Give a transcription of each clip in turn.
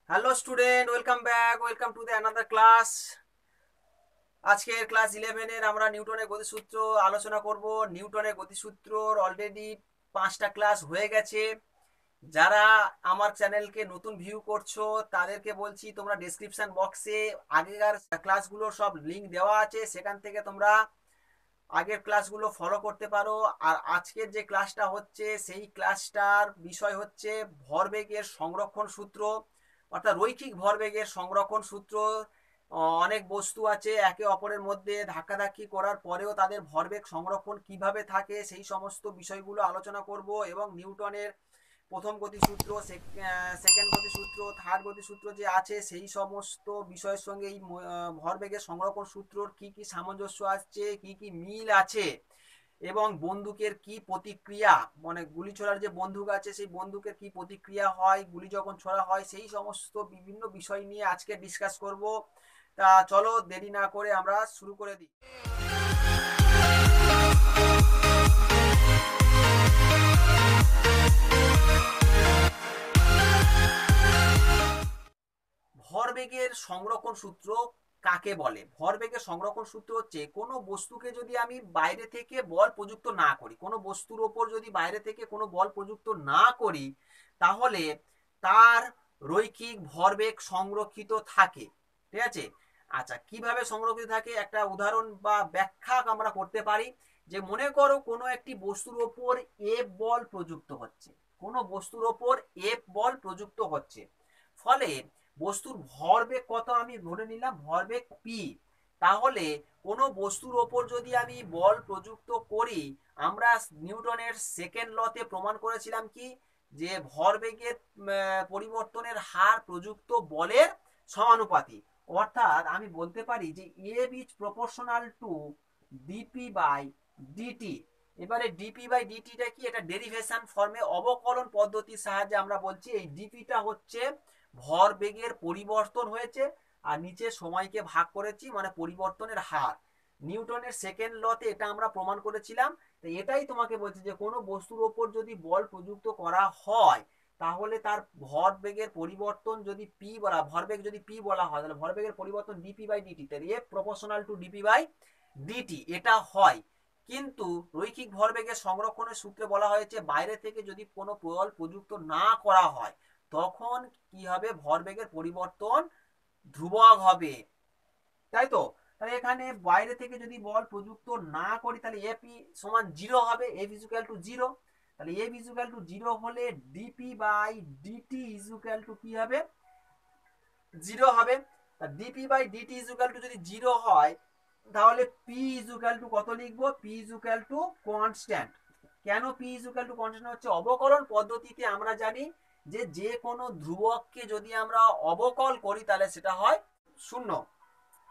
Hello student, welcome back, welcome to the another class. আজকের class 11-এর আমরা নিউটনের গতিসূত্র আলোচনা করব। নিউটনের গতিসূত্রর অলরেডি 5টা ক্লাস হয়ে গেছে। যারা আমার চ্যানেলকে নতুন ভিউ করছো তাদেরকে বলছি, তোমরা ডেসক্রিপশন বক্সে আগেকার ক্লাসগুলোর সব লিঙ্ক দেওয়া আছে, সেখান থেকে তোমরা আগের ক্লাসগুলো ফলো করতে পারো। আর আজকের যে ক্লাসটা হচ্ছে সেই ক্লাসটার বিষয় হচ্ছে ভরবেগের সংরক্ষণ সূত্র, অর্থাৎ রৈখিক ভরবেগের সংরক্ষণ সূত্র। অনেক বস্তু আছে, একে অপরের মধ্যে ধাক্কাধাক্কি করার পরেও তাদের ভরবেগ সংরক্ষণ কিভাবে থাকে সেই সমস্ত বিষয়গুলো আলোচনা করব। এবং নিউটনের প্রথম গতিসূত্র, সেকেন্ড গতিসূত্র, থার্ড গতিসূত্র যে আছে সেই সমস্ত বিষয়ের সঙ্গে এই ভরবেগের সংরক্ষণ সূত্রর কি কি সামঞ্জস্য আছে, কি কি মিল আছে, এবং বন্দুকের কি প্রতিক্রিয়া, মানে গুলি ছোড়ার যে বন্দুক আছে সেই বন্দুকের কি প্রতিক্রিয়া হয় গুলি যখন ছোড়া হয়, সেই সমস্ত বিভিন্ন বিষয় নিয়ে আজকে ডিসকাস করব। তা চলো দেরি না করে আমরা শুরু করে দিই। ভরবেগের সংরক্ষণ সূত্র কাকে বলে? ভরবেগের সংরক্ষণ সূত্র হচ্ছে, কোনো বস্তুকে যদি আমি বাইরে থেকে বল প্রযুক্ত না করি, কোনো বস্তুর ওপর যদি বাইরে থেকে কোনো বল প্রযুক্ত না করি, তাহলে তার রৈখিক ভরবেগ সংরক্ষিত থাকে। ঠিক আছে? আচ্ছা, কিভাবে সংরক্ষিত থাকে একটা উদাহরণ বা ব্যাখ্যা আমরা করতে পারি। যে মনে করো কোনো একটি বস্তুর ওপর এফ বল প্রযুক্ত হচ্ছে, কোনো বস্তুর ওপর এফ বল প্রযুক্ত হচ্ছে, ফলে বস্তুর ভরবেগ কত আমি ধরে নিলাম ভরবেগ পি। তাহলে কোনো বস্তুর ওপর যদি আমি বল প্রযুক্ত করি, আমরা নিউটনের সেকেন্ড লতে প্রমাণ করেছিলাম কি, যে ভরবেগের পরিবর্তনের হার প্রযুক্ত বলের সমানুপাতিক। অর্থাৎ আমি বলতে পারি যে F is proportional to DP by dt. এবারে ডিপি বাই ডিটিটা কি, এটা ডেরিভেশন ফর্মে অবকলন পদ্ধতির সাহায্যে আমরা বলছি এই ডিপিটা হচ্ছে ভরবেগের পরিবর্তন হয়েছে, আর নিচে সময়কে ভাগ করেছি, মানে পরিবর্তনের হার। নিউটনের সেকেন্ড লতে এটা আমরা প্রমাণ করেছিলাম। তো এটাই তোমাকে বলছি যে কোনো বস্তুর ওপর যদি বল প্রযুক্ত করা হয়, তাহলে তার ভরবেগের পরিবর্তন যদি পি বলা, ভরবেগ যদি পি বলা হয়, তাহলে ভরবেগের পরিবর্তন ডিপি বাই ডিটি, তাহলে এ proportional to DP by DT এটা হয়। কিন্তু রৈখিক ভরবেগের সংরক্ষণের সূত্রে বলা হয়েছে বাইরে থেকে যদি কোনো বল প্রযুক্ত না করা হয়, তখন কি হবে, ভরবেগের পরিবর্তন ধ্রুবক হবে। তাই তো? তাহলে এখানে বাইরে থেকে যদি বল প্রযুক্ত না করি, তাহলে এফ সমান জিরো হবে, এফ ইজুক্যাল টু জিরো। তাহলে এফ ইজুক্যাল টু জিরো হলে dp by dt equal to কি হবে, জিরো হবে। Dp by dt equal to যদি জিরো হয়, তাহলে পি ইজুক্যাল টু কত লিখবো, পি ইজুক্যাল টু কনস্ট্যান্ট। কেন পি ইজুক্যাল টু কনস্ট্যান্ট হচ্ছে, অবকলন পদ্ধতিতে আমরা জানি যে যে কোনো ধ্রুবককে যদি আমরা অবকল করি তাহলে সেটা হয় শূন্য।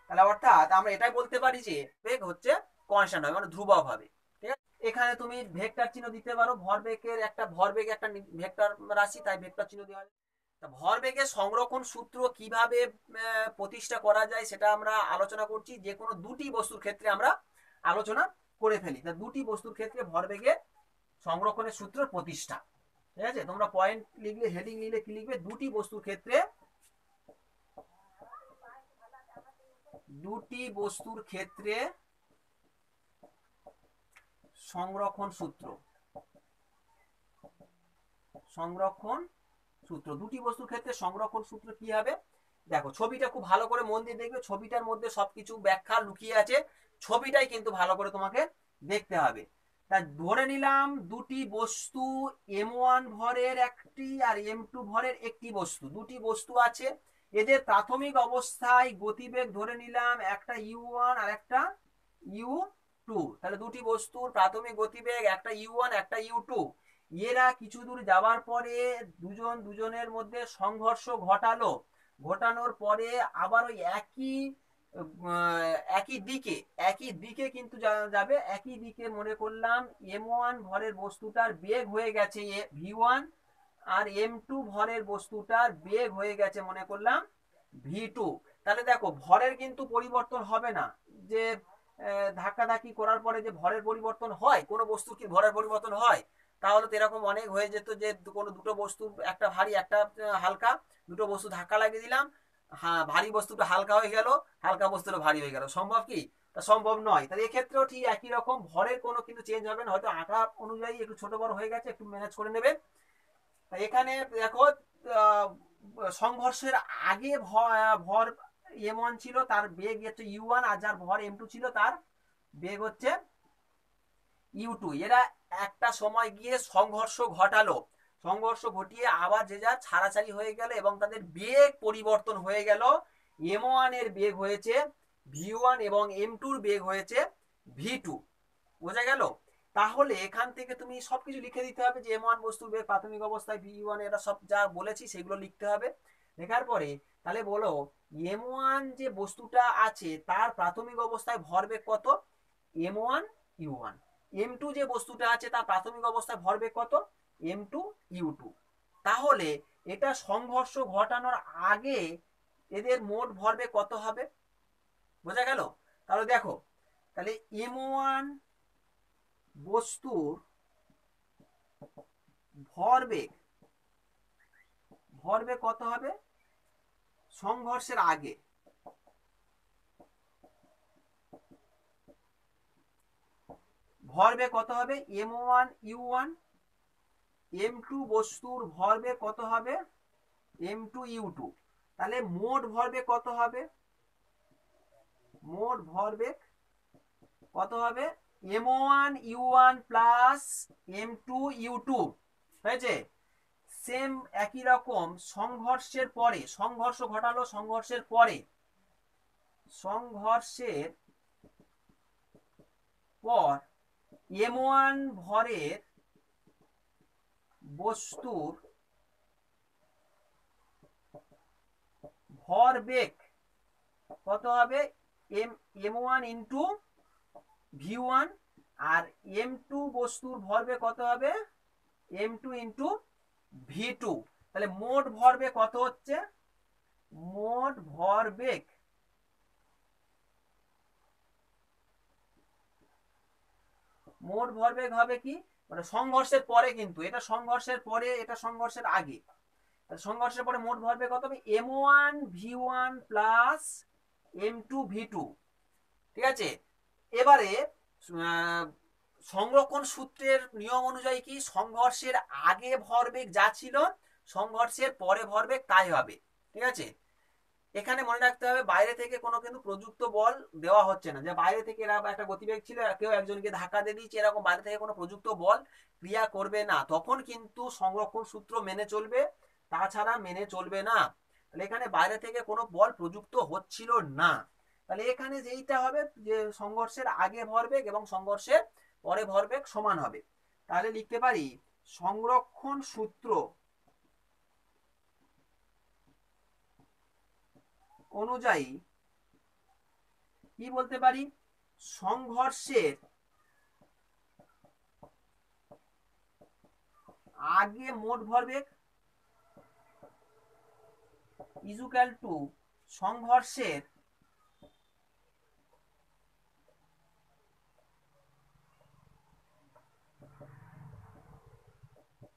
তাহলে অর্থাৎ আমরা এটাই বলতে পারি যে বেগ হচ্ছে কনস্ট্যান্ট হবে, মানে ধ্রুবক হবে। ঠিক আছে? এখানে তুমি ভেক্টর চিহ্ন দিতে পারো, ভরবেগের একটা ভরবেগ একটা ভেক্টর রাশি, তাই ভেক্টর চিহ্ন দেওয়া হয়। ভরবেগের সংরক্ষণ সূত্র কিভাবে প্রতিষ্ঠা করা যায় সেটা আমরা আলোচনা করছি। যে কোনো দুটি বস্তুর ক্ষেত্রে আমরা আলোচনা করে ফেলি। তা দুটি বস্তুর ক্ষেত্রে ভরবেগের সংরক্ষণের সূত্র প্রতিষ্ঠা। ঠিক আছে? তোমরা পয়েন্ট লিখলে, হেডিং লিখলে কি লিখবে, দুটি বস্তুর ক্ষেত্রে, দুটি বস্তুর ক্ষেত্রে সংরক্ষণ সূত্র, সংরক্ষণ সূত্র, দুটি বস্তুর ক্ষেত্রে সংরক্ষণ সূত্র কি হবে। দেখো ছবিটা খুব ভালো করে মন দিয়ে দেখবে, ছবিটার মধ্যে সবকিছু ব্যাখ্যা লুকিয়ে আছে, ছবিটাই কিন্তু ভালো করে তোমাকে দেখতে হবে। তা ধরে নিলাম দুটি বস্তু, এম ওয়ান ভরের একটি আর এম টু ভরের একটি বস্তু, দুটি বস্তু আছে। এদের প্রাথমিক অবস্থায় গতিবেগ ধরে নিলাম একটা ইউ ওয়ান আর একটা ইউ টু। তাহলে দুটি বস্তুর প্রাথমিক গতিবেগ একটা ইউ ওয়ান একটা ইউ টু। এরা কিছু দূর যাওয়ার পরে দুজন দুজনের মধ্যে সংঘর্ষ ঘটালো, ঘটানোর পরে আবার ওই একই দিকে, একই দিকে কিন্তু যাবে, একই দিকে মনে করলাম এম ওয়ান ভরের বস্তুটার বেগ হয়ে গেছে ভি ওয়ান, আর এম টু ভরের বস্তুটার বেগ হয়ে গেছে মনে করলাম ভি টু। তাহলে দেখো ভরের কিন্তু পরিবর্তন হবে না। যে ধাক্কাধাক্কি করার পরে যে ভরের পরিবর্তন হয়, কোনো বস্তুর কি ভরের পরিবর্তন হয়? তাহলে তো এরকম অনেক হয়ে যেত যে কোনো দুটো বস্তু, একটা ভারী একটা হালকা, দুটো বস্তু ধাক্কা লাগিয়ে দিলাম, হ্যাঁ ভারী বস্তুটা হালকা হয়ে গেল, হালকা বস্তুটা ভারী হয়ে গেল, সম্ভব কি? তা সম্ভব নয়। তাহলে এক্ষেত্রেও ঠিক একই রকম, ভরের কোনো কিন্তু চেঞ্জ হবে না, হয়তো আঁকা অনুযায়ী একটু ছোট বড় হয়ে গেছে, একটু ম্যানেজ করে নেবে। এখানে দেখো সংঘর্ষের আগে ভর m1 ছিল, তার বেগ হচ্ছে u1, আর যার ভর m2 ছিল তার বেগ হচ্ছে u2। এরা একটা সময় গিয়ে সংঘর্ষ ঘটালো, সংঘর্ষ ঘটিয়ে আবার যে যা ছাড়াছাড়ি হয়ে গেল এবং তাদের বেগ পরিবর্তন হয়ে গেল। m1 এর বেগ হয়েছে v1 এবং m2 এর বেগ হয়েছে v2। বোঝা গেল? তাহলে এখান থেকে তুমি সবকিছু লিখে দিতে হবে, যে m1 বস্তুর বেগ প্রাথমিক অবস্থায়, v1 এটা সব যা বলেছি সেগুলো লিখতে হবে। লেখার পরে তাহলে বলো m1 যে বস্তুটা আছে তার প্রাথমিক অবস্থায় ভরবেগ কত? m1 u1। m2 যে বস্তুটা আছে তার প্রাথমিক অবস্থায় ভরবেগ কত? m2 u2। তাহলে এটা সংঘর্ষ ঘটানোর আগে এদের মোট ভরবেগ কত হবে? বোঝা গেল? তাহলে দেখো, তাহলে m1 বস্তুর ভরবেগ, ভরবেগ কত হবে সংঘর্ষের আগে? ভরবেগ কত হবে? m1 u1। m2 বস্তুর ভরবেগ কত হবে? m2 u2। তাহলে মোট ভরবেগ কত হবে? মোট ভরবেগ কত হবে? m1 u1 plus m2 u2 হয়েছে। সেম একই রকম সংঘর্ষের পরে, সংঘর্ষ ঘটালো, সংঘর্ষের পরে, সংঘর্ষের পর m1 ভরের বস্তুর ভরবেগ কত হবে? m1 into v1। আর m2 বস্তুর ভরবেগ কত হবে? m2 into v2। তাহলে মোট ভরবেগ কত হচ্ছে? মোট ভরবেগ মোট ভরবেগ হবে কি, মানে সংঘর্ষের পরে, কিন্তু এটা সংঘর্ষের পরে, এটা সংঘর্ষের আগে। সংঘর্ষের পরে মোট ভরবেগ কত হবে? m1 v1 plus m2 v2। ঠিক আছে? এবারে সংরক্ষণ সূত্রের নিয়ম অনুযায়ী কি, সংঘর্ষের আগে ভরবেগ যা ছিল সংঘর্ষের পরে ভরবেগ তাই হবে। ঠিক আছে? এখানে মনে রাখতে হবে বাইরে থেকে কোনো কিন্তু প্রযুক্ত বল দেওয়া হচ্ছে না, যে বাইরে থেকে এরা একটা গতিবেগ ছিল, কেউ একজনকে ধাক্কা দিয়ে দিচ্ছে, এরকম বাইরে থেকে কোনো প্রযুক্ত বল ক্রিয়া করবে না, তখন কিন্তু সংরক্ষণ সূত্র মেনে চলবে, তাছাড়া মেনে চলবে না। তাহলে এখানে বাইরে থেকে কোনো বল প্রযুক্ত হচ্ছিল না। তাহলে এখানে যেইটা হবে যে সংঘর্ষের আগে ভরবেগ এবং সংঘর্ষের পরে ভরবেগ সমান হবে। তাহলে লিখতে পারি সংরক্ষণ সূত্র অনুযায়ী কি বলতে পারি, সংঘর্ষের আগে মোট ভরবেগ ইকুয়াল টু সংঘর্ষের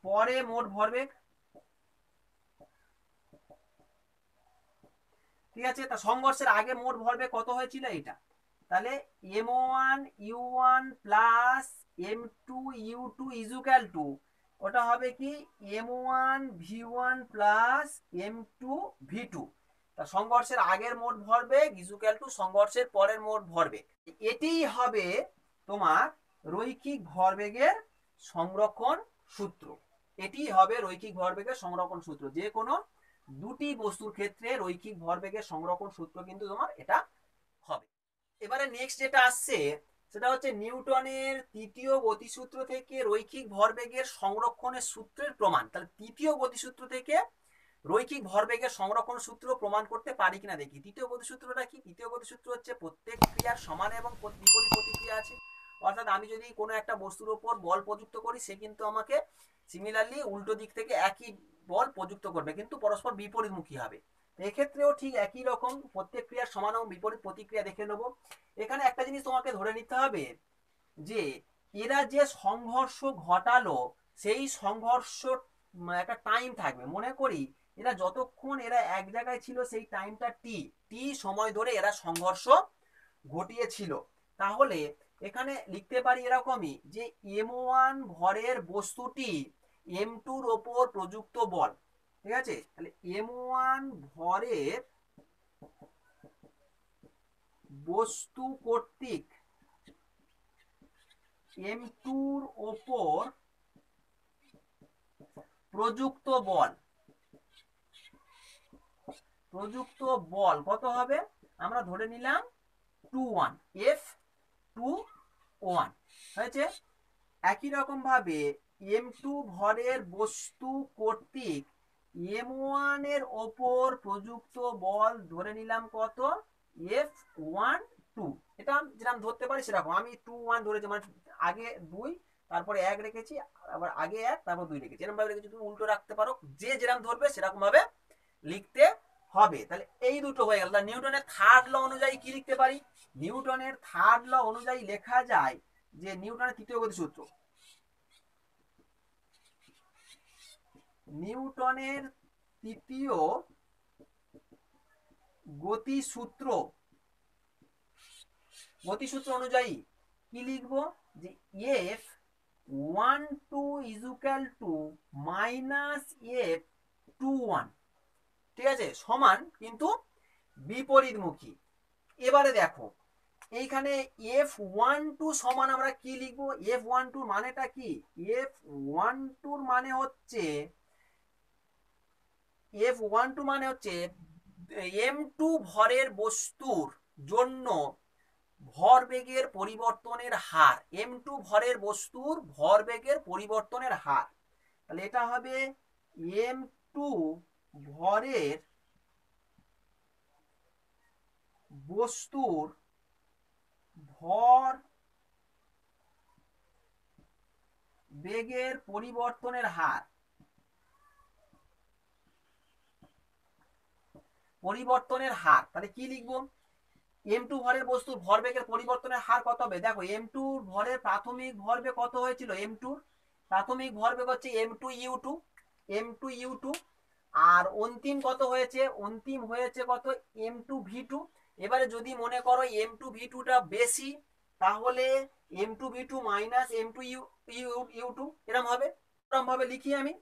পরে মোট ভরবেগ। ঠিক আছে? তা সংঘর্ষের আগে মোট ভরবেগ কত হয়েছিল এটা, তাহলে m1 u1 plus m2 u2 equal to, ওটা হবে কি m1 v1 plus m2 v2। তা সংঘর্ষের আগের মোট ভরবেগ ইকুয়াল টু সংঘর্ষের পরের মোট ভরবেগ। এটিই হবে তোমার রৈখিক ভরবেগের সংরক্ষণ সূত্র। এটি হবে রৈখিক ভরবেগের সংরক্ষণ সূত্র, যে কোনো দুটি বস্তুর ক্ষেত্রে রৈখিক ভরবেগের সংরক্ষণ সূত্র কিন্তু তোমার এটা হবে। এবারে নেক্সট যেটা আসছে সেটা হচ্ছে নিউটনের তৃতীয় গতিসূত্র থেকে রৈখিক ভরবেগের সংরক্ষণের সূত্রের প্রমাণ। তাহলে তৃতীয় গতিসূত্র থেকে রৈখিক ভরবেগের সংরক্ষণ সূত্র প্রমাণ করতে পারি কিনা দেখি। তৃতীয় গতিসূত্রটা কি? তৃতীয় গতিসূত্র হচ্ছে প্রত্যেক ক্রিয়ার সমান এবং বিপরীত প্রতিক্রিয়া আছে। অর্থাৎ আমি যদি কোনো একটা বস্তুর উপর বল প্রযুক্ত করি, সে কিন্তু আমাকে সিমিলারলি উল্টো দিক থেকে একই বল প্রযুক্ত করবে, কিন্তু পরস্পর বিপরীতমুখী হবে। এক্ষেত্রেও ঠিক একই রকম প্রত্যেক ক্রিয়ার সমান এবং বিপরীত প্রতিক্রিয়া দেখে নেব। এখানে একটা জিনিস তোমাকে ধরে নিতে হবে যে এরা যে সংঘর্ষ ঘটালো সেই সংঘর্ষ একটা টাইম থাকবে। মনে করি এরা যতক্ষণ এরা এক জায়গায় ছিল সেই টাইমটা টি, টি সময় ধরে এরা সংঘর্ষ ঘটিয়েছিল। তাহলে এখানে লিখতে পারি এরকমই যে m1 ভরের বস্তুটি m2-র ওপর প্রযুক্ত বল, ঠিক আছে? তাহলে m1 ভরের বস্তু কর্তৃক m2-র ওপর প্রযুক্ত বল, প্রযুক্ত বল কত হবে? আমরা ধরে নিলাম 2-1, F2-1 হয়েছে। একই রকম ভাবে m2 ভরের বস্তু কর্তৃক m1 এর ওপর প্রযুক্ত বল ধরে নিলাম কত? F1-2। এটা যেরকম ধরতে পারি সেরকম, আমি 2-1 ধরেছি, মানে আগে 2 তারপরে 1 রেখেছি, আবার আগে 1 তারপর 2 রেখেছি, এরকম ভাবে রেখেছি। তুমি উল্টো রাখতে পারো, যে যেরকম ধরবে সেরকম ভাবে লিখতে হবে। তাহলে এই দুটো হয়ে গেল। নিউটনের থার্ড ল অনুযায়ী কি লিখতে পারি? নিউটনের থার্ড ল অনুযায়ী লেখা যায় যে নিউটনের তৃতীয় গতিসূত্র, নিউটনের তৃতীয় গতিসূত্র, গতিসূত্র অনুযায়ী কি লিখবো? যে F12 equal to minus F21, ঠিক আছে, সমান কিন্তু বিপরীতমুখী। এবারে দেখো এইখানে F12 সমান আমরা কি লিখবো? F12 মানেটা কি? F12 মানে হচ্ছে m2 ভরের বস্তুর জন্য ভরবেগের পরিবর্তনের হার, m2 ভরের বস্তুর ভরবেগের পরিবর্তনের হার। তাহলে এটা হবে m2 ভরের বস্তুর ভর বেগের পরিবর্তনের হার, পরিবর্তনের হার। তাহলে কি লিখবো? m2 ভরের বস্তুর ভরবেগের পরিবর্তনের হার কত হবে? দেখো m2 ভরের প্রাথমিক ভরবেগ কত হয়েছিল? m2 প্রাথমিক ভরবেগ হচ্ছে m2u2, আর অন্তিম কত হয়েছে? অন্তিম হয়েছে কত? m2v2। এবারে যদি মনে করো m2v2টা বেশি, তাহলে m2v2 মাইনাস m2u2 এরকম হবে। এরকম ভাবে লিখি আমি,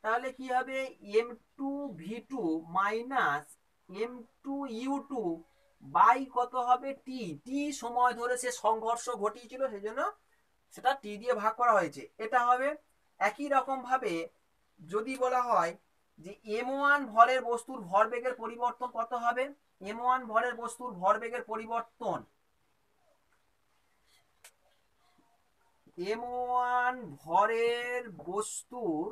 তাহলে কি হবে? m2v2 মাইনাস m2u2 বাই কত হবে? টি, টি সময় ধরে সে সংঘর্ষ ঘটিয়েছিল, সেজন্য সেটা টি দিয়ে ভাগ করা হয়েছে, এটা হবে। একই রকম ভাবে যদি বলা হয় যে m1 ভরের বস্তুর ভরবেগের পরিবর্তন কত হবে? m1 ভরের বস্তুর ভরবেগের পরিবর্তন, m1 ভরের বস্তুর,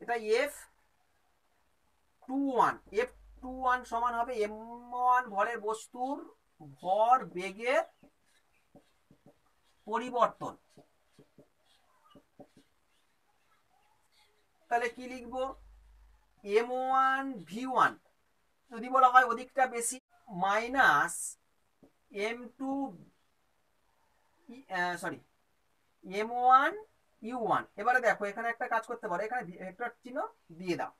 এটা F21 সমান হবে m1 ভরের বস্তুর ভর বেগের পরিবর্তন। তাহলে কি লিখবো? m1v1 যদি বলা হয় অধিকটা বেশি, মাইনাস m2 সরি m1u1। এবারে দেখো এখানে একটা কাজ করতে পারো, এখানে ভেক্টর চিহ্ন দিয়ে দাও,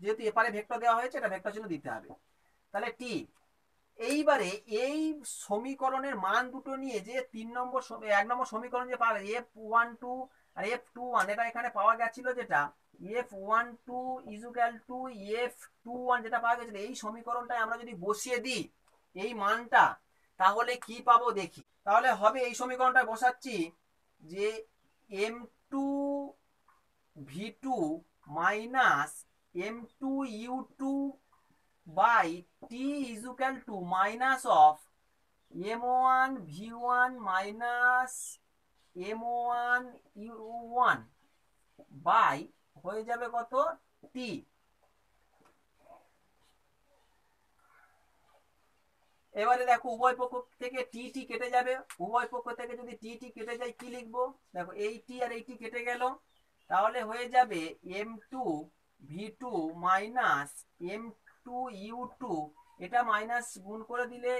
যেহেতু এপারে ভেক্টর দেওয়া হয়েছে এটা ভেক্টর চিহ্ন দিতে হবে। তাহলে টি, এইবারে এই সমীকরণের মান দুটো নিয়ে যে 1 নম্বর সমীকরণ যে পাবে F12 আর F21, এটা এখানে পাওয়া গেছিল যেটা F12 ইকুয়াল টু F21 যেটা পাওয়া গেছিল, এই সমীকরণটায় আমরা যদি বসিয়ে দিই এই মানটা, তাহলে কি পাবো দেখি। তাহলে হবে এই সমীকরণটা বসাচ্ছি যে m2v2 minus m2u2 by t is equal to minus of m1 v1 minus m1 u1 by হয়ে যাবে কত? t। এবারে দেখো উভয় পক্ষ থেকে টি টি কেটে যাবে, উভয় পক্ষ থেকে যদি টি টি কেটে যায় কি লিখবো? দেখো এই টি আর এই টি কেটে গেল, তাহলে হয়ে যাবে m2v2 মাইনাস m2u2, এটা মাইনাস গুণ করে দিলে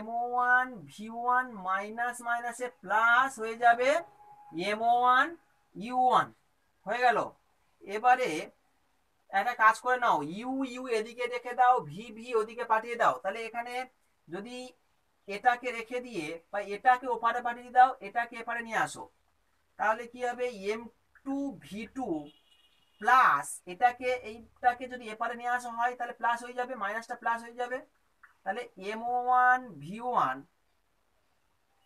m1v1 মাইনাস মাইনাসে প্লাস হয়ে যাবে M1 U1 হয়ে গেল। এবারে একটা কাজ করে নাও, ইউ ইউ এদিকে রেখে দাও, ভি ভি ওদিকে পাঠিয়ে দাও। তাহলে এখানে যদি এটাকে রেখে দিয়ে বা এটাকে ওপারে পাঠিয়ে দাও, এটাকে এপারে নিয়ে আসো, তাহলে কি হবে M2 V2 প্লাস এইটাকে যদি এপারে নিয়ে আসা হয় তাহলে প্লাস হয়ে যাবে, মাইনাসটা প্লাস হয়ে যাবে। তাহলে M1 V1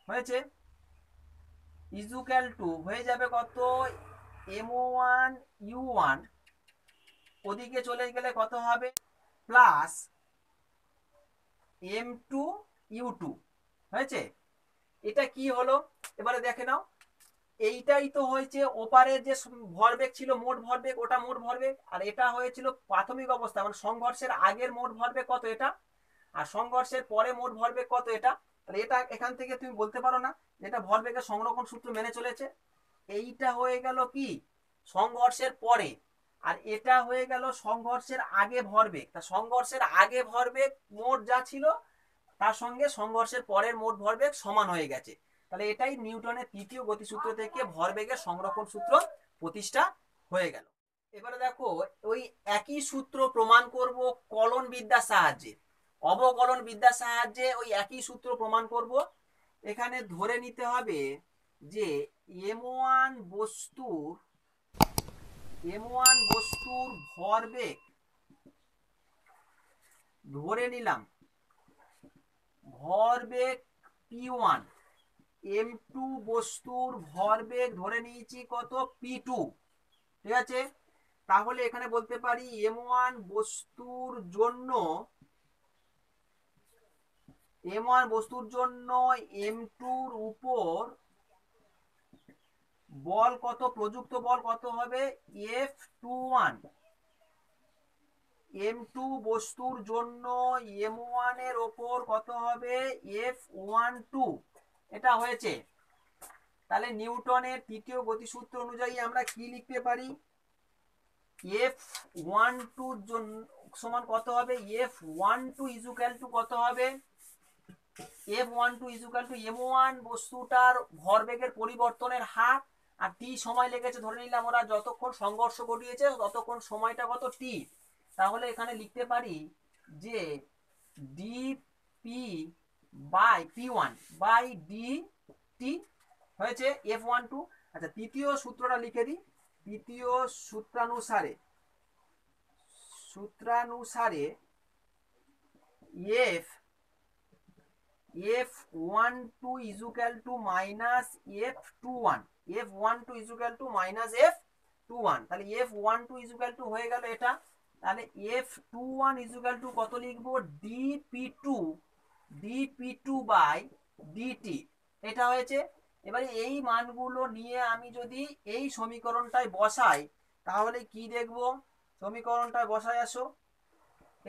হয়েছে ইজুক্যাল টু হয়ে যাবে কত, M1 U1 ওদিকে চলে গেলে কত হবে প্লাস M2 U2 হয়েছে। এটা কি হলো এবারে দেখে নাও, এইটাই তো হয়েছে ওপারে যে ভরবেগ ছিল মোট ভরবেগ, ওটা মোট ভরবেগ, আর এটা হয়েছিল প্রাথমিক অবস্থা মানে সংঘর্ষের আগের মোট ভরবেগ কত এটা, আর সংঘর্ষের পরে মোট ভরবেগ কত এটা। তাহলে এটা এখান থেকে তুমি বলতে পারো না যেটা ভরবেগের সংরক্ষণ সূত্র মেনে চলেছে। এইটা হয়ে গেল কি সংঘর্ষের পরে, আর এটা হয়ে গেল সংঘর্ষের আগে ভরবেগ। তা সংঘর্ষের আগে ভরবেগ মোট যা ছিল তার সঙ্গে সংঘর্ষের পরের মোট ভরবেগ সমান হয়ে গেছে। তাহলে এটাই নিউটনের তৃতীয় গতিসূত্র থেকে ভরবেগের সংরক্ষণ সূত্র প্রতিষ্ঠা হয়ে গেল। এবারে দেখো ওই একই সূত্র প্রমাণ করব কলন বিদ্যার সাহায্যে, অবকলন বিদ্যার সাহায্যে ওই একই সূত্র প্রমাণ করব। এখানে ধরে নিতে হবে যে M1 বস্তুর ভরবেগ ধরে নিলাম, ভরবেগ P1, M2 বস্তুর ভরবেগ ধরে নিয়েছি কত P2, ঠিক আছে। তাহলে এখানে বলতে পারি M1 বস্তুর জন্য M2 উপর বল কত, প্রযুক্ত বল কত হবে F21। M2 বস্তুর জন্য M1 এর ওপর কত হবে F12, এটা হয়েছে। তাহলে নিউটনের তৃতীয় গতিসূত্র অনুযায়ী আমরা কি লিখতে পারি, F12 সমান কত হবে, F12 ইজুক্যাল টু কত হবে, F12 ইজুক্যাল টু M1 বস্তুটার ভরবেগের পরিবর্তনের হার, আর টি সময় লেগেছে ধরে নিলাম ওরা যতক্ষণ সংঘর্ষ ঘটিয়েছে ততক্ষণ সময়টা কত টি। তাহলে এখানে লিখতে পারি যে DP by P1 by DT হয়েছে F12। আচ্ছা তৃতীয় সূত্রটা লিখে দিই, তৃতীয় সূত্রানুসারে F12 equal to minus F21, F12 equal to minus F21। তাহলে F12 ইজুক্যাল টু হয়ে গেল এটা। তাহলে F21 ইজুক্যাল টু কত লিখবো, dp2 বাই ডিটি, এটা হয়েছে। এবারে এই মানগুলো নিয়ে আমি যদি এই সমীকরণটায় বসাই তাহলে কি দেখব, সমীকরণটায় বসাই আসো,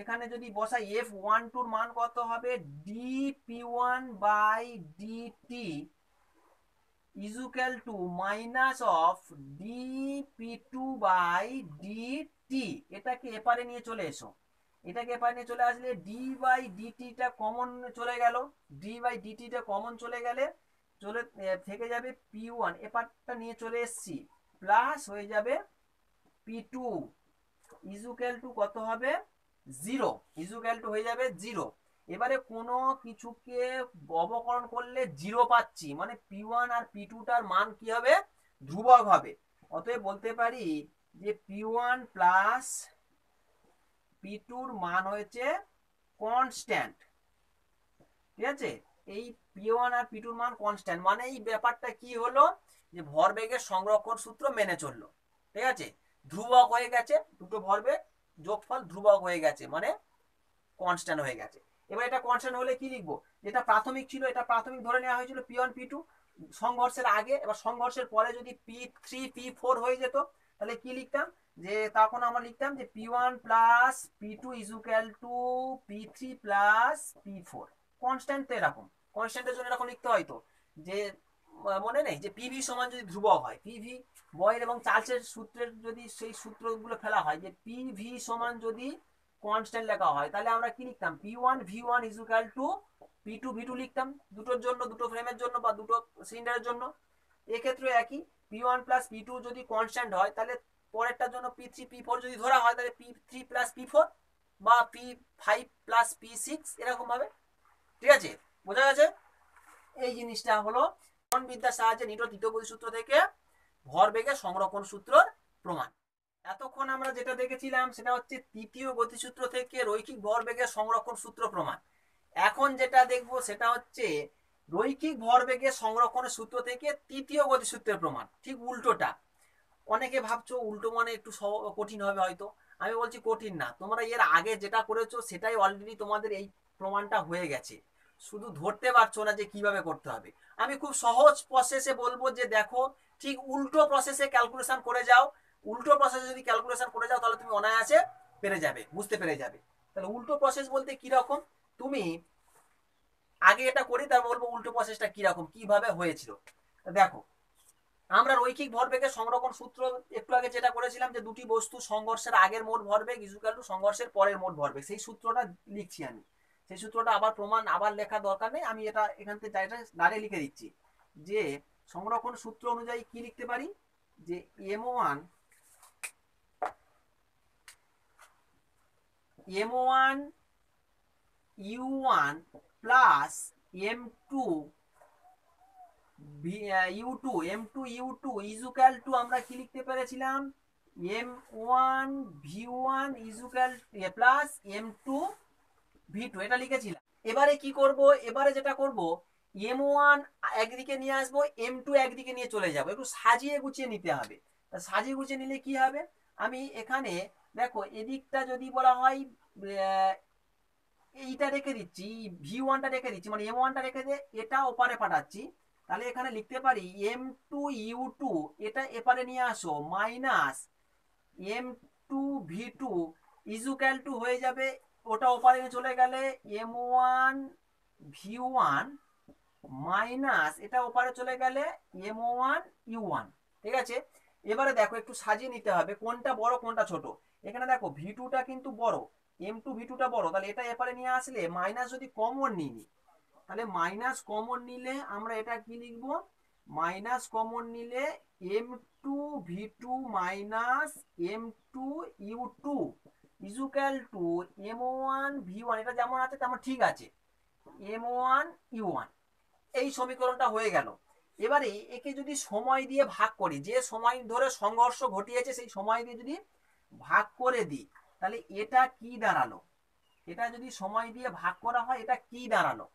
এখানে যদি বসাই F12 মান কত হবে dp1 by dt equal to minus of dp2 by dt. এটাকে এপারে নিয়ে চলে এসো, এটাকে এপারে নিয়ে চলে আসলে d বাই ডিটিটা কমন চলে গেল, d বাই ডিটিটা কমন চলে গেলে চলে থেকে যাবে P1, এপারটা নিয়ে চলে এসছি, প্লাস হয়ে যাবে P2 ইজুক্যাল টু কত হবে 0, ইজুক্যাল টু হয়ে যাবে 0। এবারে কোনো কিছুকে অবকলন করলে 0 পাচ্ছি, মানে P1 আর P2টার মান কি হবে, ধ্রুবক হবে। অতএব বলতে পারি যে P1 প্লাস P2র মান হয়েছে কনস্ট্যান্ট, ঠিক আছে। এই P1 আর P2র মান কনস্ট্যান্ট, মানে এই ব্যাপারটা কি হলো যে ভরবেগের সংরক্ষণ সূত্র মেনে চললো, ঠিক আছে। ধ্রুবক হয়ে গেছে, দুটো ভরবেগ যোগফল ধ্রুবক হয়ে গেছে মানে কনস্ট্যান্ট হয়ে গেছে। এবার এটা কনস্ট্যান্ট হলে কি লিখবো, যেটা প্রাথমিক ছিল এটা প্রাথমিক ধরে নেওয়া হয়েছিল P1 P2 সংঘর্ষের আগে, এবার সংঘর্ষের পরে যদি P3 P4 হয়ে যেত তাহলে কি লিখতাম, যে তখন আমরা লিখতাম যে P1 plus P2 equal two P3 plus P4। Constant তো এরকম, কনস্ট্যান্টের জন্য এরকম লিখতে হয়তো যে মনে নেই যে পিভি সমান যদি ধ্রুবক হয়, পিভি বয়ের এবং চার্লসের সূত্রের যদি সেই সূত্রগুলো ফেলা হয় যে পিভি সমান যদি কনস্ট্যান্ট লেখা হয় তাহলে আমরা কি লিখতাম P1 V1 equal two P2 V2 লিখতাম, দুটোর জন্য দুটো ফ্রেমের জন্য বা দুটো সিলিন্ডারের জন্য। এক্ষেত্রে একই, P1 প্লাস P2 যদি কনস্ট্যান্ট হয় তাহলে পরেরটার জন্য P3 P4 যদি ধরা হয় তাহলে P3 প্লাস P4 বা P5 প্লাস P6 এরকম ভাবে। ঠিক আছে, বোঝা গেছে? এই জিনিসটা হলো বিদ্যার সাহায্যে নিউটন তৃতীয় গতিসূত্র থেকে ভরবেগের সংরক্ষণ সূত্রের প্রমাণ। এতক্ষণ আমরা যেটা দেখেছিলাম সেটা হচ্ছে তৃতীয় গতিসূত্র থেকে রৈখিক ভরবেগের সংরক্ষণ সূত্র প্রমাণ। এখন যেটা দেখবো সেটা হচ্ছে রৈখিক ভরবেগের সংরক্ষণের সূত্র থেকে তৃতীয় গতিসূত্রের প্রমাণ, ঠিক উল্টোটা। অনেকে ভাবছো উল্টো মানে একটু কঠিন হবে হয়তো, আমি বলছি কঠিন না, তোমরা এর আগে যেটা করেছো সেটাই অলরেডি তোমাদের এই প্রমাণটা হয়ে গেছে, শুধু ধরতে পারছো না যে কিভাবে করতে হবে। আমি খুব সহজ প্রসেসে বলবো যে দেখো, ঠিক উল্টো প্রসেসে ক্যালকুলেশন করে যাও, উল্টো প্রসেসে যদি ক্যালকুলেশন করে যাও তাহলে তুমি অনায়াসে পেরে যাবে, বুঝতে পেরে যাবে। তাহলে উল্টো প্রসেস বলতে কি রকম, তুমি আগে এটা করি তারপর বলবো উল্টো প্রসেসটা কি রকম কিভাবে হয়েছিল। দেখো, আমরা রৈখিক ভরবেগের সংরক্ষণ সূত্র একটু আগে যেটা করেছিলাম যে দুটি বস্তু সংঘর্ষের আগের মোট ভরবেগ ইকুয়াল টু সংঘর্ষের পরের মোট ভরবেগ, সেই সূত্রটা লিখছি আমি। সেই সূত্রটা আবার প্রমাণ আবার লেখার দরকার নেই, আমি এটা এখান থেকে ডাইরেক্ট লিখে দিচ্ছি যে সংরক্ষণ সূত্র অনুযায়ী কি লিখতে পারি যে m1 u1 plus m2 u2 equal to আমরা কি লিখতে পেরেছিলাম m1 v1 equal plus m2 v2, এটা লিখেছিলাম। এবারে কি করব, এবারে যেটা করব m1 একদিকে নিয়ে আসবো, m2 একদিকে নিয়ে চলে যাব, একটু সাজিয়ে গুছিয়ে নিতে হবে। সাজিয়ে গুছিয়ে নিলে কি হবে, আমি এখানে দেখো এদিকটা যদি বলা হয় এইটা রেখে দিচ্ছি, v1টা রেখে দিচ্ছি, মানে m1টা রেখে দিয়ে এটা ওপারে পাঠাচ্ছি, তাহলে এখানে লিখতে পারি m2 u2, এটা এপারে নিয়ে আসো, minus m2 v2 equal to হয়ে যাবে, ওটা ওপারে চলে গেলে m1 v1 মাইনাস এটা ওপারে চলে গেলে m1 u1। ঠিক আছে, এবারে দেখো একটু সাজিয়ে নিতে হবে কোনটা বড় কোনটা ছোট। এখানে দেখো v2টা কিন্তু বড়, m2 v2টা বড়, তাহলে এটা এপারে নিয়ে আসলে মাইনাস যদি কমন নিই, তাহলে মাইনাস কমন নিলে আমরা এটা কি লিখবো, মাইনাস কমন নিলে m2 v2 minus m2 u2 equal to m1 v1, এটা যেমন আছে তেমন ঠিক আছে, m1 u1। এই সমীকরণটা হয়ে গেল। এবারে একে যদি সময় দিয়ে ভাগ করি, যে সময় ধরে সংঘর্ষ ঘটিয়েছে সেই সময় দিয়ে যদি ভাগ করে দিই, তাহলে এটা কি দাঁড়ালো, এটা যদি সময় দিয়ে ভাগ করা হয় এটা কি দাঁড়ালো,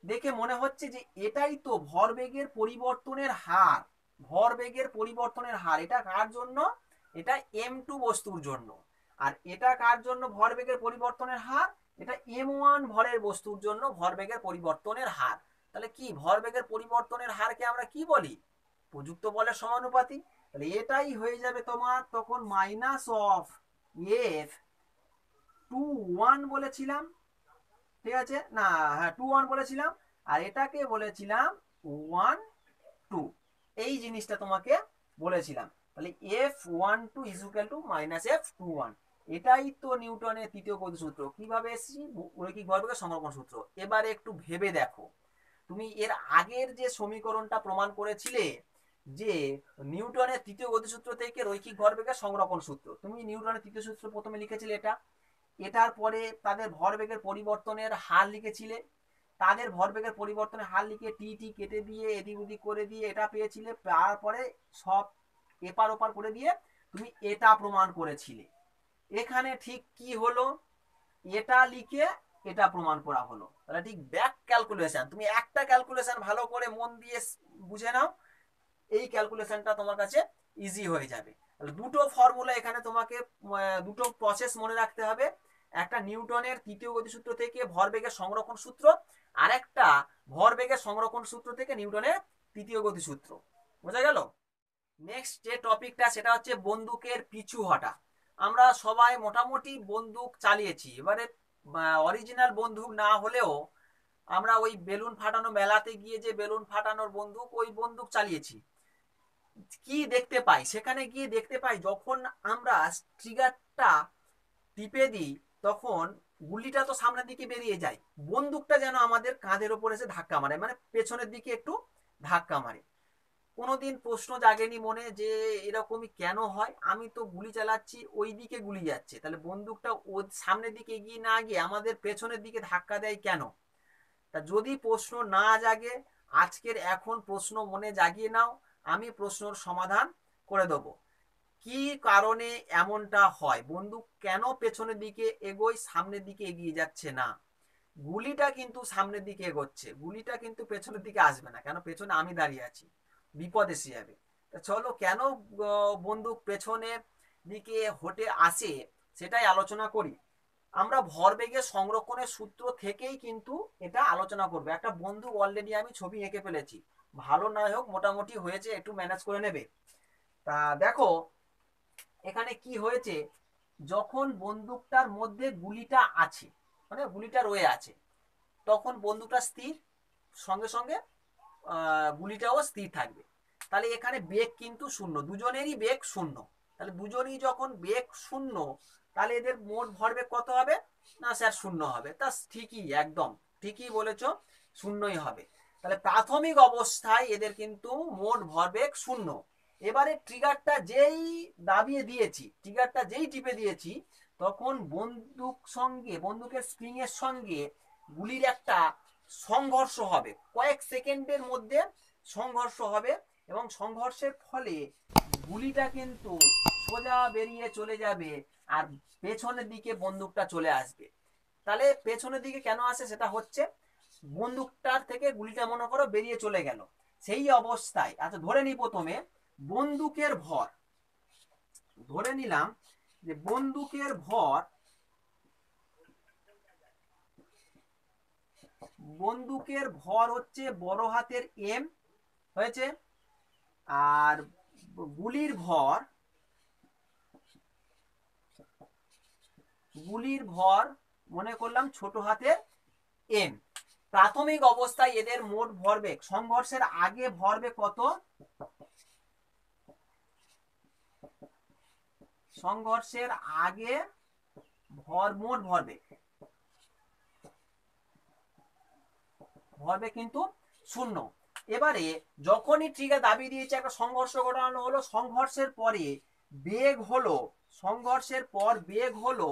দেখে মনে হচ্ছে যে এটাই তো ভরবেগের পরিবর্তনের হার, ভরবেগের পরিবর্তনের হার। এটা কার জন্য, এটা m2 বস্তুর জন্য, আর এটা কার জন্য ভরবেগের পরিবর্তনের হার, এটা m1 ভরের বস্তুর জন্য ভরবেগের পরিবর্তনের হার। তাহলে কি ভরবেগের পরিবর্তনের হারকে আমরা কি বলি, প্রযুক্ত বলের সমানুপাতি। তাহলে এটাই হয়ে যাবে তোমার তখন মাইনাস অফ এফ 2 1 বলেছিলাম, ঠিক আছে না, হ্যাঁ 2 1 বলেছিলাম, আর এটাকে বলেছিলাম 1 2, এই জিনিসটা তোমাকে বলেছিলাম। তাহলে f12 equal to minus f21, এটাই তো নিউটনের তৃতীয় গতিসূত্র। কিভাবে এসেছি, রৈখিক ভরবেগের সংরক্ষণ সূত্র। এবারে একটু ভেবে দেখো, তুমি এর আগের যে সমীকরণটা প্রমাণ করেছিলে যে নিউটনের তৃতীয় গতিসূত্র থেকে রৈখিক ভরবেগের সংরক্ষণ সূত্র, তুমি নিউটনের তৃতীয় সূত্র প্রথমে লিখেছিলে এটা, এটার পরে তাদের ভরবেগের পরিবর্তনের হার লিখেছিলে, তাদের ভরবেগের পরিবর্তনের হার লিখে টি টি কেটে দিয়ে এদিক ওদিক করে দিয়ে এটা পেয়েছিলে, তারপরে সব এপার ওপার করে দিয়ে তুমি এটা প্রমাণ করেছিলে। এখানে ঠিক কি হলো, এটা লিখে এটা প্রমাণ করা হলো। তাহলে ঠিক ব্যাক ক্যালকুলেশন, তুমি একটা ক্যালকুলেশন ভালো করে মন দিয়ে বুঝে নাও, এই ক্যালকুলেশনটা তোমার কাছে ইজি হয়ে যাবে। দুটো ফর্মুলা এখানে তোমাকে, দুটো প্রসেস মনে রাখতে হবে, একটা নিউটনের তৃতীয় গতিসূত্র থেকে ভরবেগের সংরক্ষণ সূত্র, আর একটা ভরবেগের সংরক্ষণ সূত্র থেকে নিউটনের তৃতীয় গতিসূত্র। বোঝা গেল? নেক্সট যে টপিকটা সেটা হচ্ছে বন্দুকের পিছু হটা। আমরা সবাই মোটামুটি বন্দুক চালিয়েছি, এবারে অরিজিনাল বন্দুক না হলেও আমরা ওই বেলুন ফাটানো মেলাতে গিয়ে যে বেলুন ফাটানোর বন্দুক, ওই বন্দুক চালিয়েছি। কি দেখতে পাই, সেখানে গিয়ে দেখতে পাই যখন আমরা ট্রিগারটা টিপে দিই তখন গুলিটা তো সামনের দিকে বেরিয়ে যায়, বন্দুকটা যেন আমাদের কাঁধের ওপর এসে ধাক্কা মারে, মানে পেছনের দিকে একটু ধাক্কা মারে। কোনোদিন প্রশ্ন জাগেনি মনে যে এরকমই কেন হয়, আমি তো গুলি চালাচ্ছি ওই দিকে গুলি যাচ্ছে, তাহলে বন্দুকটা ও সামনের দিকে এগিয়ে না গিয়ে আমাদের পেছনের দিকে ধাক্কা দেয় কেন? তা যদি প্রশ্ন না জাগে, আজকের এখন প্রশ্ন মনে জাগিয়ে নাও, আমি প্রশ্নর সমাধান করে দেবো। কি কারণে এমনটা হয়, বন্দুক কেন পেছনের দিকে এগোয়, সামনের দিকে এগিয়ে যাচ্ছে না? গুলিটা কিন্তু সামনের দিকে এগোচ্ছে, গুলিটা কিন্তু পেছনের দিকে আসবে না, কেন? পেছনে আমি দাঁড়িয়ে আছি, বিপদ এসে যাবে। চলো কেন বন্দুক পেছনে দিকে হটে আসে সেটাই আলোচনা করি। আমরা ভরবেগের সংরক্ষণের সূত্র থেকেই কিন্তু এটা আলোচনা করবো। একটা বন্দুক অলরেডি আমি ছবি এঁকে ফেলেছি, ভালো না হোক মোটামুটি হয়েছে, একটু ম্যানেজ করে নেবে। তা দেখো এখানে কি হয়েছে, যখন বন্দুকটার মধ্যে গুলিটা আছে, মানে গুলিটা রয়ে আছে, তখন বন্দুকটা স্থির, সঙ্গে সঙ্গে গুলিটাও স্থির থাকবে। তাহলে এখানে বেগ কিন্তু শূন্য, দুজনেরই বেগ শূন্য। তাহলে দুজনেই যখন বেগ শূন্য, তাহলে এদের মোট ভরবেগ কত হবে? না স্যার শূন্য হবে। তা ঠিকই, একদম ঠিকই বলেছো, শূন্যই হবে। তাহলে প্রাথমিক অবস্থায় এদের কিন্তু মোট ভরবেগ শূন্য। এবারে ট্রিগারটা যেই দাবিয়ে দিয়েছি, ট্রিগারটা যেই টিপে দিয়েছি, তখন বন্দুকের স্প্রিং এর সঙ্গে গুলির একটা সংঘর্ষ হবে, কয়েক সেকেন্ডের মধ্যে সংঘর্ষ হবে, এবং সংঘর্ষের ফলে গুলিটা কিন্তু সোজা বেরিয়ে চলে যাবে, আর পেছনের দিকে বন্দুকটা চলে আসবে। তাহলে পেছনের দিকে কেন আসে, সেটা হচ্ছে বন্দুকটার থেকে গুলিটা মনে করো বেরিয়ে চলে গেল, সেই অবস্থায়, আচ্ছা ধরে নিই প্রথমে বন্দুকের ভর, ধরে নিলাম যে বন্দুকের ভর হচ্ছে বড় হাতের এম হয়েছে, আর গুলির ভর মনে করলাম ছোট হাতের এম। প্রাথমিক অবস্থায় এদের মোট ভরবেগ, সংঘর্ষের আগে ভরবেগ কত? সংঘর্ষের আগে মোট ভরবেগ কিন্তু শূন্য। এবারে যখনই ট্রিগার দাবি দিয়েছে একটা সংঘর্ষ ঘটানো হলো, সংঘর্ষের পরে বেগ হলো, সংঘর্ষের পর বেগ হলো,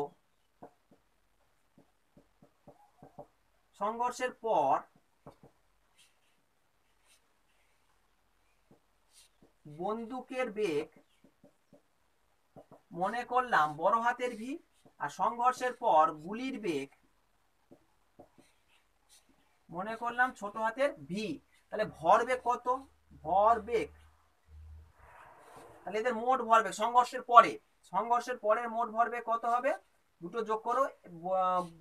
সংঘর্ষের পর বন্দুকের বেগ মনে করলাম বড় হাতের ভি, আর সংঘর্ষের পর গুলির বেগ মনে করলাম ছোট হাতের ভি। তাহলে ভরবেগ কত? ভরবেগ, তাহলে এদের মোট ভরবেগ সংঘর্ষের পরের মোট ভরবেগ কত হবে? দুটো যোগ করো,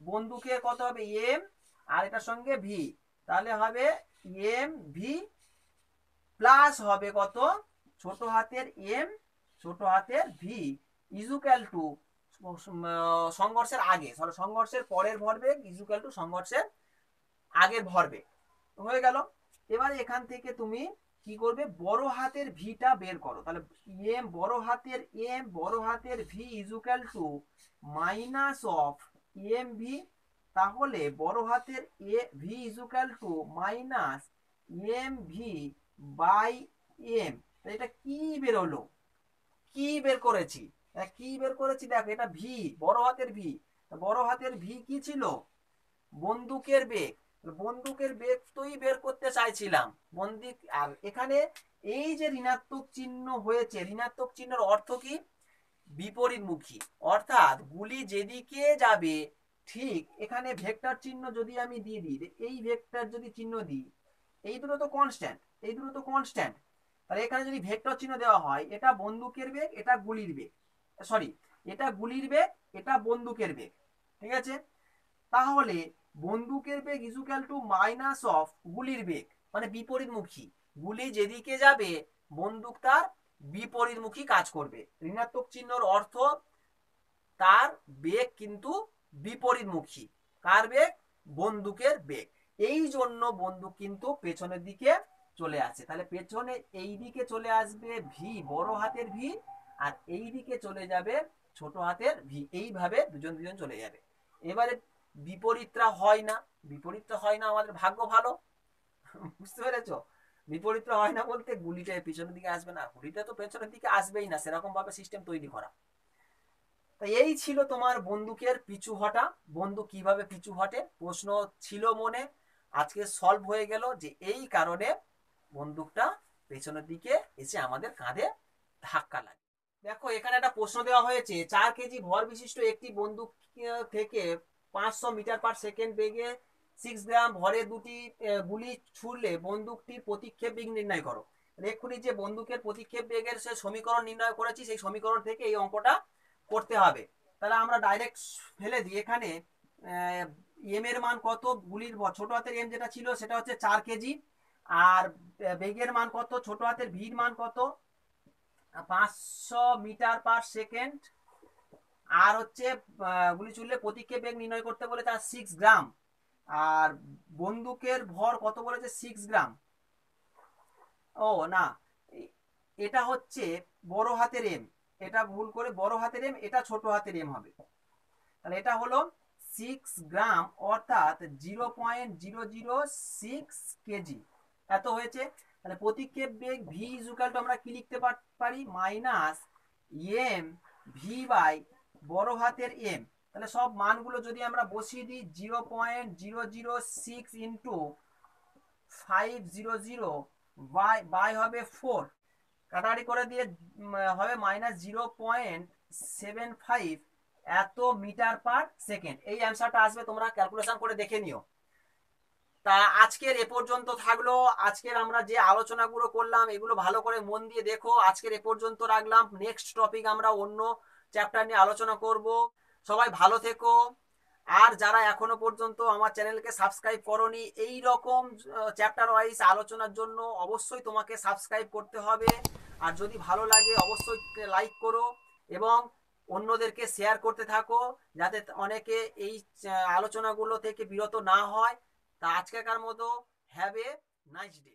বন্দুকের কত হবে? এম, আর এটার সঙ্গে ভি, তাহলে হবে এম ভি প্লাস হবে কত? ছোট হাতের এম, ছোট হাতের ভি, ইজুক্যাল টু সংঘর্ষের আগে, সংঘর্ষের পরের ভরবেগ ইজুক্যাল টু সংঘর্ষের আগের ভরবেগ। হয়ে গেল। এবারে এখান থেকে তুমি কি করবে, বড় হাতের ভিটা বের করো। তাহলে এম বড় হাতের V equal to minus of M V, তাহলে বড় হাতের A V equal to minus M V by M. এটা কি বেরোলো, কি বের করেছি, দেখো এটা ভি, বড় হাতের ভি। বড় হাতের ভি কি ছিল? বন্দুকের বেগ। বন্দুকের বেগ তোই বের করতে চাইছিলাম, বন্দুক। আর এখানে এই যে ঋণাত্মক চিহ্ন হয়েছে, ঋণাত্মক চিহ্নের অর্থ কি? বিপরীতমুখী, অর্থাৎ গুলি যেদিকে যাবে, ঠিক এখানে ভেক্টর চিহ্ন যদি আমি দিয়ে দিই, এই ভেক্টর যদি চিহ্ন দিই, এই দুটো তো কনস্ট্যান্ট, তাহলে এখানে যদি ভেক্টর চিহ্ন দেওয়া হয়, এটা বন্দুকের বেগ, এটা গুলির বেগ, সরি এটা গুলির বেগ, এটা বন্দুকের বেগ, ঠিক আছে? তাহলে বন্দুকের বেগ ইজুক্যাল টু মাইনাস অফ গুলির বেগ, মানে বিপরীতমুখী, গুলি যেদিকে যাবে বন্দুক তার বিপরীতমুখী কাজ করবে। ঋণাত্মক চিহ্নর অর্থ তার বেগ কিন্তু বিপরীতমুখী, কার বেগ? বন্দুকের বেগ। এই জন্য বন্দুক কিন্তু পেছনের দিকে চলে আসে। তাহলে পেছনে এই দিকে চলে আসবে ভি, বড় হাতের ভি, আর এই দিকে চলে যাবে ছোট হাতের ভি, এইভাবে দুজন দুজন চলে যাবে। এবারে বিপরীতটা হয় না, আমাদের ভাগ্য ভালো, বুঝতে পেরেছো? বিপরীতটা হয় না বলতে গুলিটা পিছনের দিকে আসবে না, গুলিটা তো পেছনের দিকে আসবেই না, সেরকম ভাবে সিস্টেম তৈরি করা। তো এই ছিল তোমার বন্দুকের পিছু হটা, বন্দুক কিভাবে পিছু হটে প্রশ্ন ছিল মনে, আজকে সলভ হয়ে গেল যে এই কারণে বন্দুকটা পেছনের দিকে এসে আমাদের কাঁধে ধাক্কা লাগে। দেখো এখানে একটা প্রশ্ন দেওয়া হয়েছে, 4 কেজি ভর বিশিষ্ট একটি বন্দুক থেকে 500 মিটার/সেকেন্ড বেগে 6 গ্রাম ভরে দুটি গুলি ছুড়লে বন্দুকটির প্রতিক্ষেপ বেগ নির্ণয় করো। এক্ষুনি যে বন্দুকের প্রতিক্ষেপ বেগের সে সমীকরণ নির্ণয় করেছি, সেই সমীকরণ থেকে এই অঙ্কটা করতে হবে। তাহলে আমরা ডাইরেক্ট ফেলে দিই এখানে। এম এর মান কত, গুলির ছোট হাতের এম যেটা ছিল সেটা হচ্ছে 4 কেজি, আর বেগের মান কত, ছোট হাতের ভির মান কত, 500 মিটার/সেকেন্ড, আর হচ্ছে গুলি ছুড়লে প্রতিক্ষেপ বেগ নির্ণয় করতে বলে তার 6 গ্রাম, আর বন্দুকের ভর কত বলেছে 6 গ্রাম। ও না, এটা হচ্ছে বড় হাতের এম, এটা ভুল করে বড় হাতের এম, এটা ছোট হাতের এম হবে। তাহলে এটা হলো 6 গ্রাম, অর্থাৎ 0.006 কেজি, এত হয়েছে। তাহলে প্রতিক্ষেপ বেগ ভি ইজুকাল টু আমরা কি লিখতে পারি, মাইনাস এম ভি বাই বড় হাতের এম। তাহলে সব মানগুলো যদি আমরা বসিয়ে দিই, 0.006 ইন্টু 500 বাই হবে 4, কাটাকাটি করে দিয়ে হবে -0.75 এত মিটার/সেকেন্ড। এই অ্যান্সারটা আসবে, তোমরা ক্যালকুলেশন করে দেখে নিও। তা আজকের এ পর্যন্ত থাকলো। আজকের আমরা যে আলোচনাগুলো করলাম এগুলো ভালো করে মন দিয়ে দেখো। আজকের এ পর্যন্ত রাখলাম, নেক্সট টপিক আমরা অন্য চ্যাপ্টার নিয়ে আলোচনা করব। সবাই ভালো থেকো। আর যারা এখনো পর্যন্ত আমার চ্যানেলকে সাবস্ক্রাইব করোনি, এই রকম চ্যাপ্টার ওয়াইজ আলোচনার জন্য অবশ্যই তোমাকে সাবস্ক্রাইব করতে হবে। আর যদি ভালো লাগে অবশ্যই লাইক করো এবং অন্যদেরকে শেয়ার করতে থাকো, যাতে অনেকে এই আলোচনাগুলো থেকে বিরত না হয়। তা আজকেকার মতো হ্যাভ এ নাইস ডে।